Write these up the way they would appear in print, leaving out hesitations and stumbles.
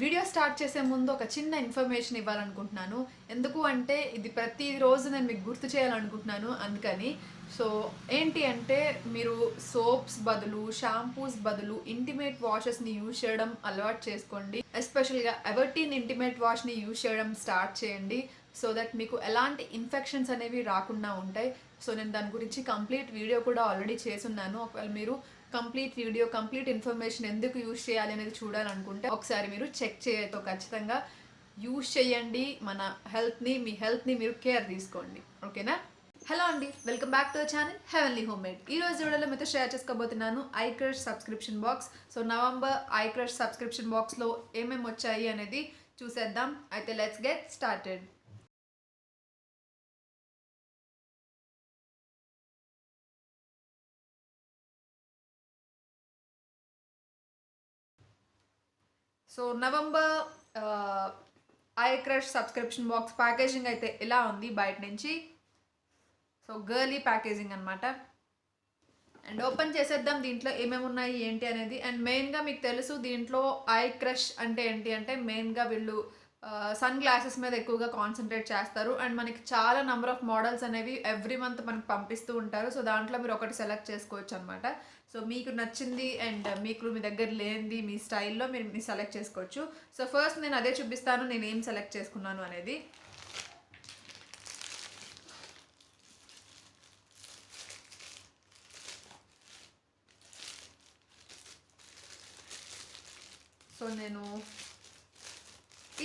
Video start చేసే ముందు ఒక చిన్న ఇన్ఫర్మేషన్ ఇవ్వాలనుకుంటున్నాను. ఎందుకు అంటే ఇది ప్రతిరోజు నేను మీకు గుర్తు చేయాలనుకుంటున్నాను అందుకని. సో ఏంటి అంటే మీరు సోప్స్ బదులు, షాంపూస్ బదులు ఇంటిమేట్ వాషెస్ని యూజ్ చేయడం అలవాటు చేసుకోండి. ఎస్పెషల్గా ఎవర్టీన్ ఇంటిమేట్ వాష్ని యూజ్ చేయడం స్టార్ట్ చేయండి. సో దట్ మీకు ఎలాంటి ఇన్ఫెక్షన్స్ అనేవి రాకుండా ఉంటాయి. సో నేను దాని గురించి కంప్లీట్ వీడియో కూడా ఆల్రెడీ చేసున్నాను. ఒకవేళ మీరు కంప్లీట్ వీడియో, కంప్లీట్ ఇన్ఫర్మేషన్ ఎందుకు యూజ్ చేయాలి అనేది చూడాలనుకుంటే ఒకసారి మీరు చెక్ చేయతో ఖచ్చితంగా యూజ్ చేయండి. మన హెల్త్ని, మీ హెల్త్ని మీరు కేర్ తీసుకోండి. ఓకేనా? హలో అండి, welcome back to the channel heavenly home made. ఈ రోజు వీడియోలో మీతో షేర్ చేసుకోబోతున్నాను iCrush subscription box. So November iCrush subscription బాక్స్లో ఏమేమి వచ్చాయి అనేది చూసేద్దాం. అయితే let's get started. So November iCrush subscription box packaging అయితే ఇలా ఉంది బయట నుంచి. సో గర్లీ ప్యాకేజింగ్ అనమాట. అండ్ ఓపెన్ చేసేద్దాం దీంట్లో ఏమేమి ఉన్నాయి ఏంటి అనేది. అండ్ మెయిన్గా మీకు తెలుసు దీంట్లో ఐక్రష్ అంటే ఏంటి అంటే మెయిన్గా వీళ్ళు సన్ గ్లాసెస్ మీద ఎక్కువగా కాన్సన్ట్రేట్ చేస్తారు. అండ్ మనకి చాలా నెంబర్ ఆఫ్ మోడల్స్ అనేవి ఎవ్రీ మంత్ మనకు పంపిస్తూ ఉంటారు. సో దాంట్లో మీరు ఒకటి సెలెక్ట్ చేసుకోవచ్చు అనమాట. సో మీకు నచ్చింది అండ్ మీకు మీ దగ్గర లేనిది మీ స్టైల్లో మీరు సెలెక్ట్ చేసుకోవచ్చు. సో ఫస్ట్ నేను అదే చూపిస్తాను నేను ఏం సెలెక్ట్ చేసుకున్నాను అనేది. సో నేను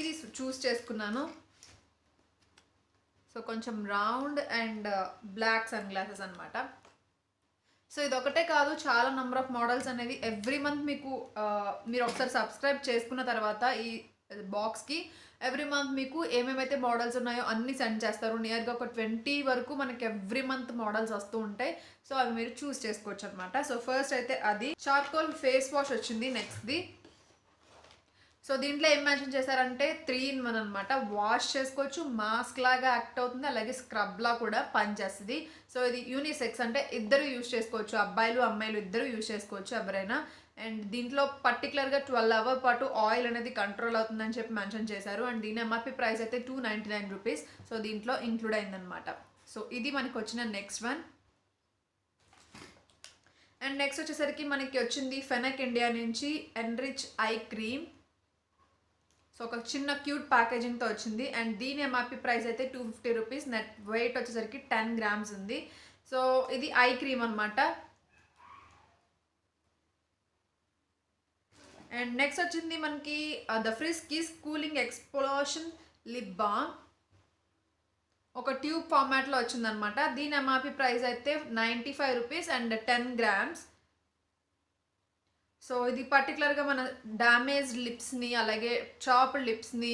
ఇది చూస్ చేసుకున్నాను. సో కొంచెం round and black sunglasses అనమాట. సో ఇది ఒకటే కాదు, చాలా నెంబర్ ఆఫ్ మోడల్స్ అనేవి ఎవ్రీ మంత్ మీకు మీరు ఒకసారి సబ్స్క్రైబ్ చేసుకున్న తర్వాత ఈ బాక్స్కి ఎవ్రీ మంత్ మీకు ఏమేమైతే మోడల్స్ ఉన్నాయో అన్నీ సెండ్ చేస్తారు. నియర్గా ఒక 20 వరకు మనకి ఎవ్రీ మంత్ మోడల్స్ వస్తూ ఉంటాయి. సో అవి మీరు చూస్ చేసుకోవచ్చు అనమాట. సో ఫస్ట్ అయితే అది చార్కోల్ ఫేస్ వాష్ వచ్చింది నెక్స్ట్ది. సో దీంట్లో ఏం మెన్షన్ చేశారంటే 3 in 1 అనమాట. వాష్ చేసుకోవచ్చు, మాస్క్ లాగా యాక్ట్ అవుతుంది, అలాగే స్క్రబ్లా కూడా పనిచేస్తుంది. సో ఇది యూనిసెక్స్ అంటే ఇద్దరు యూజ్ చేసుకోవచ్చు, అబ్బాయిలు అమ్మాయిలు ఇద్దరు యూజ్ చేసుకోవచ్చు ఎవరైనా. అండ్ దీంట్లో పర్టికులర్గా 12 hours పాటు ఆయిల్ అనేది కంట్రోల్ అవుతుందని చెప్పి మెన్షన్ చేశారు. అండ్ దీని ఎంఆర్పి ప్రైస్ అయితే 299 రూపీస్. సో దీంట్లో ఇంక్లూడ్ అయిందనమాట. సో ఇది మనకి వచ్చిన నెక్స్ట్ వన్. అండ్ నెక్స్ట్ వచ్చేసరికి మనకి వచ్చింది ఫెనక్ ఇండియా నుంచి ఎన్రిచ్ ఐ క్రీమ్. సో ఒక చిన్న క్యూట్ ప్యాకేజింగ్తో వచ్చింది. అండ్ దీని ఎంఆర్పి ప్రైస్ అయితే 250 రూపీస్. నెట్ వెయిట్ వచ్చేసరికి 10 grams ఉంది. సో ఇది ఐ క్రీమ్ అనమాట. అండ్ నెక్స్ట్ వచ్చింది మనకి the fridge kiss cooling explosion lip balm. ఒక ట్యూబ్ ఫార్మాట్లో వచ్చిందనమాట. దీని ఎంఆర్పి ప్రైస్ అయితే 95 రూపీస్ అండ్ 10 grams. సో ఇది పర్టికులర్గా మన డ్యామేజ్డ్ లిప్స్ని అలాగే చాప్డ్ లిప్స్ని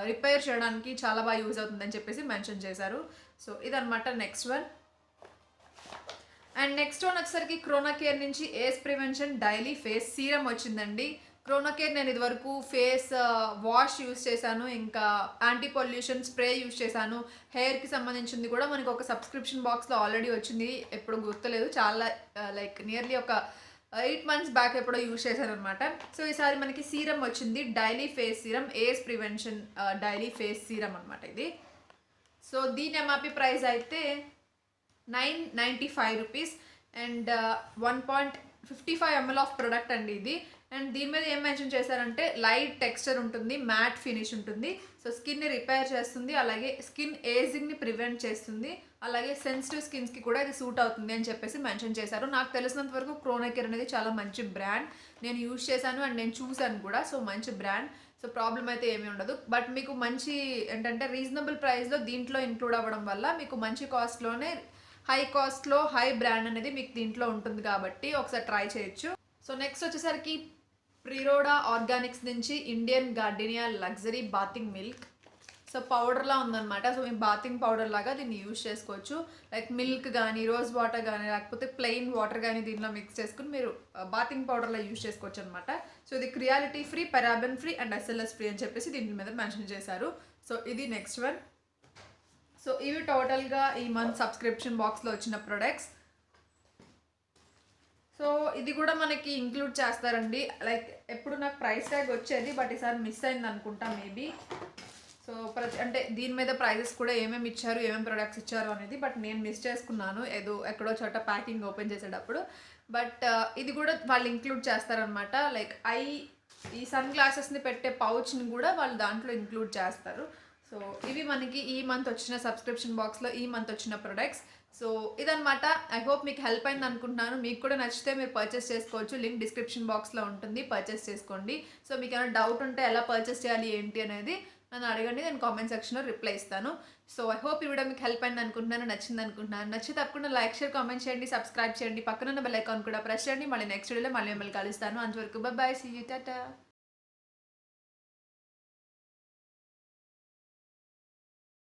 రిపేర్ చేయడానికి చాలా బాగా యూజ్ అవుతుందని చెప్పేసి మెన్షన్ చేశారు. సో ఇదనమాట next one. And next one వచ్చేసరికి క్రోనోకేర్ నుంచి age prevention daily face serum వచ్చిందండి. క్రోనోకేర్ నేను ఇదివరకు ఫేస్ వాష్ యూజ్ చేశాను, ఇంకా యాంటీ పొల్యూషన్ స్ప్రే యూజ్ చేశాను. హెయిర్కి సంబంధించింది కూడా మనకి ఒక సబ్స్క్రిప్షన్ బాక్స్లో ఆల్రెడీ వచ్చింది, ఎప్పుడు గుర్తులేదు, చాలా లైక్ నియర్లీ ఒక 8 months బ్యాక్ ఎప్పుడో యూజ్ చేశాను అనమాట. సో ఈసారి మనకి సీరం వచ్చింది, daily face serum, age prevention daily face serum అనమాట ఇది. సో దీని ఎంఆర్పి ప్రైస్ అయితే 995 rupees and 1.55 ml of product అండి ఇది. అండ్ దీని మీద ఏం మెన్షన్ చేశారంటే లైట్ టెక్స్చర్ ఉంటుంది, మ్యాట్ ఫినిష్ ఉంటుంది. సో స్కిన్ని రిపేర్ చేస్తుంది, అలాగే స్కిన్ ఏజింగ్ని ప్రివెంట్ చేస్తుంది, అలాగే సెన్సిటివ్ స్కిన్స్కి కూడా ఇది సూట్ అవుతుంది అని చెప్పేసి మెన్షన్ చేశారు. నాకు తెలిసినంత వరకు క్రోనోకేర్ అనేది చాలా మంచి బ్రాండ్. నేను యూజ్ చేశాను అండ్ నేను చూశాను కూడా. సో మంచి బ్రాండ్. సో ప్రాబ్లం అయితే ఏమీ ఉండదు. బట్ మీకు మంచి ఏంటంటే రీజనబుల్ ప్రైస్లో దీంట్లో ఇంక్లూడ్ అవ్వడం వల్ల మీకు మంచి కాస్ట్లోనే హై కాస్ట్లో హై బ్రాండ్ అనేది మీకు దీంట్లో ఉంటుంది కాబట్టి ఒకసారి ట్రై చేయొచ్చు. సో నెక్స్ట్ వచ్చేసరికి ప్రిరోడా ఆర్గానిక్స్ నుంచి Indian gardenia luxury bathing milk. So పౌడర్లా ఉందన్నమాట. సో మీ బాతింగ్ పౌడర్ లాగా దీన్ని యూజ్ చేసుకోవచ్చు. లైక్ మిల్క్ కానీ, రోజ్ వాటర్ కానీ, లేకపోతే ప్లెయిన్ వాటర్ కానీ దీనిలో మిక్స్ చేసుకుని మీరు బాతింగ్ పౌడర్లా యూజ్ చేసుకోవచ్చు అనమాట. సో ఇది cruelty free, paraben free and SLS free అని చెప్పేసి దీని మీద మెన్షన్ చేశారు. సో ఇది నెక్స్ట్ వన్. సో ఇవి టోటల్గా ఈ మంత్ సబ్స్క్రిప్షన్ బాక్స్లో వచ్చిన ప్రొడక్ట్స్. సో ఇది కూడా మనకి ఇంక్లూడ్ చేస్తారండి. లైక్ ఎప్పుడు నాకు ప్రైస్ ట్యాగ్ వచ్చేది, బట్ ఈసారి మిస్ అయింది అనుకుంటా మేబీ. సో అంటే దీని మీద ప్రైజెస్ కూడా ఏమేమి ఇచ్చారు, ఏమేమి ప్రొడక్ట్స్ ఇచ్చారు అనేది, బట్ నేను మిస్ చేసుకున్నాను ఎక్కడో చోట ప్యాకింగ్ ఓపెన్ చేసేటప్పుడు. బట్ ఇది కూడా వాళ్ళు ఇంక్లూడ్ చేస్తారనమాట. లైక్ ఈ సన్ గ్లాసెస్ని పెట్టే పౌచ్ని కూడా వాళ్ళు దాంట్లో ఇంక్లూడ్ చేస్తారు. సో ఇవి మనకి ఈ మంత్ వచ్చిన సబ్స్క్రిప్షన్ బాక్స్లో ఈ మంత్ వచ్చిన ప్రొడక్ట్స్. సో ఇదనమాట. ఐ హోప్ మీకు హెల్ప్ అయింది అనుకుంటున్నాను. మీకు కూడా నచ్చితే మీరు పర్చేస్ చేసుకోవచ్చు. లింక్ డిస్క్రిప్షన్ బాక్స్లో ఉంటుంది, పర్చేస్ చేసుకోండి. సో మీకు ఏమైనా డౌట్ ఉంటే ఎలా పర్చేస్ చేయాలి ఏంటి అనేది నన్ను అడగండి, నేను కామెంట్ సెక్షన్లో రిప్లై ఇస్తాను. సో ఐ హోప్ ఈ వీడియో మీకు హెల్ప్ అయింది అనుకుంటున్నాను, నచ్చింది అనుకుంటున్నాను. నచ్చితే తప్పకుండా లైక్, షేర్, కామెంట్ చేయండి, సబ్స్క్రైబ్ చేయండి, పక్కన ఉన్న బెల్ ఐకాన్ కూడా ప్రెస్ చేయండి. మళ్ళీ నెక్స్ట్ వీడియోలో మళ్ళీ మిమ్మల్ని కలుస్తాను. అంతవరకు బాయ్, సీ యూ, టాటా.